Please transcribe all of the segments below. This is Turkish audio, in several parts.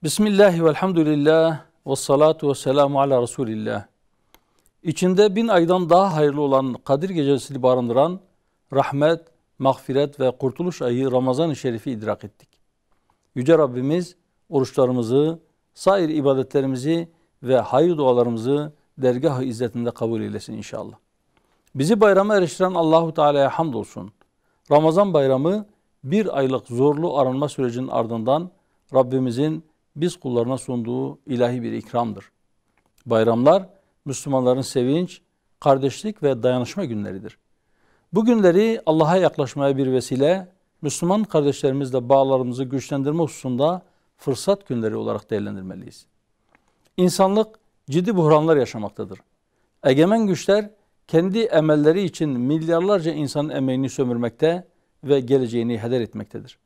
Bismillah ve elhamdülillah ve salatu ve selamu ala Resulillah. İçinde 1000 aydan daha hayırlı olan Kadir Gecesi'ni barındıran rahmet, mağfiret ve kurtuluş ayı Ramazan-ı Şerif'i idrak ettik. Yüce Rabbimiz oruçlarımızı, sair ibadetlerimizi ve hayır dualarımızı dergah-ı izzetinde kabul eylesin inşallah. Bizi bayrama eriştiren Allahu Teala'ya hamdolsun. Ramazan bayramı bir aylık zorlu arınma sürecinin ardından Rabbimizin biz kullarına sunduğu ilahi bir ikramdır. Bayramlar Müslümanların sevinç, kardeşlik ve dayanışma günleridir. Bu günleri Allah'a yaklaşmaya bir vesile, Müslüman kardeşlerimizle bağlarımızı güçlendirme hususunda fırsat günleri olarak değerlendirmeliyiz. İnsanlık ciddi buhranlar yaşamaktadır. Egemen güçler kendi emelleri için milyarlarca insanın emeğini sömürmekte ve geleceğini heder etmektedir.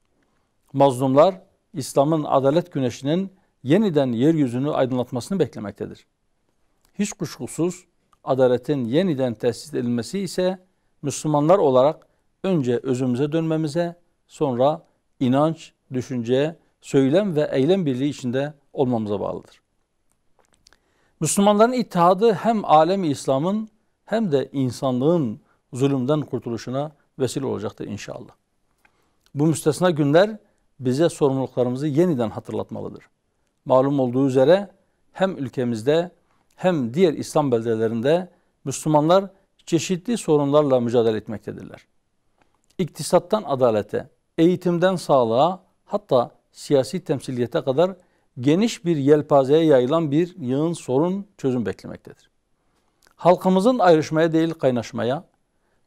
Mazlumlar İslam'ın adalet güneşinin yeniden yeryüzünü aydınlatmasını beklemektedir. Hiç kuşkusuz adaletin yeniden tesis edilmesi ise Müslümanlar olarak önce özümüze dönmemize, sonra inanç, düşünce, söylem ve eylem birliği içinde olmamıza bağlıdır. Müslümanların ittihadı hem alem-i İslam'ın hem de insanlığın zulümden kurtuluşuna vesile olacaktır inşallah. Bu müstesna günler bize sorumluluklarımızı yeniden hatırlatmalıdır. Malum olduğu üzere hem ülkemizde hem diğer İslam beldelerinde Müslümanlar çeşitli sorunlarla mücadele etmektedirler. İktisattan adalete, eğitimden sağlığa, hatta siyasi temsiliyete kadar geniş bir yelpazeye yayılan bir yığın sorun çözüm beklemektedir. Halkımızın ayrışmaya değil kaynaşmaya,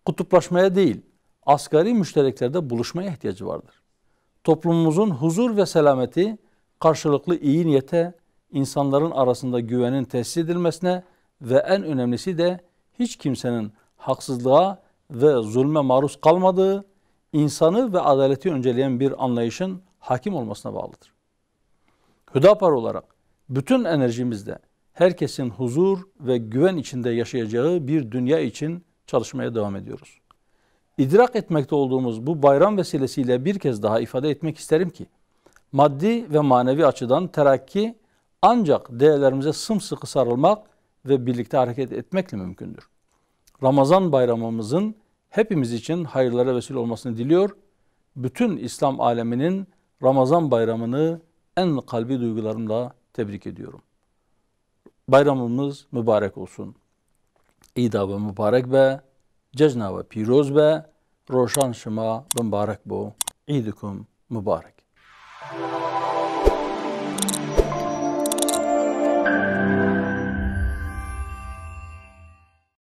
kutuplaşmaya değil asgari müştereklerde buluşmaya ihtiyacı vardır. Toplumumuzun huzur ve selameti karşılıklı iyi niyete, insanların arasında güvenin tesis edilmesine ve en önemlisi de hiç kimsenin haksızlığa ve zulme maruz kalmadığı, insanı ve adaleti önceleyen bir anlayışın hakim olmasına bağlıdır. Hüdapar olarak bütün enerjimizle herkesin huzur ve güven içinde yaşayacağı bir dünya için çalışmaya devam ediyoruz. İdrak etmekte olduğumuz bu bayram vesilesiyle bir kez daha ifade etmek isterim ki, maddi ve manevi açıdan terakki ancak değerlerimize sımsıkı sarılmak ve birlikte hareket etmekle mümkündür. Ramazan bayramımızın hepimiz için hayırlara vesile olmasını diliyor. Bütün İslam aleminin Ramazan bayramını en kalbi duygularımla tebrik ediyorum. Bayramımız mübarek olsun. İda ve mübarek be, cezna ve piroz be, roşan şıma mübarek bu. İdikum mübarek.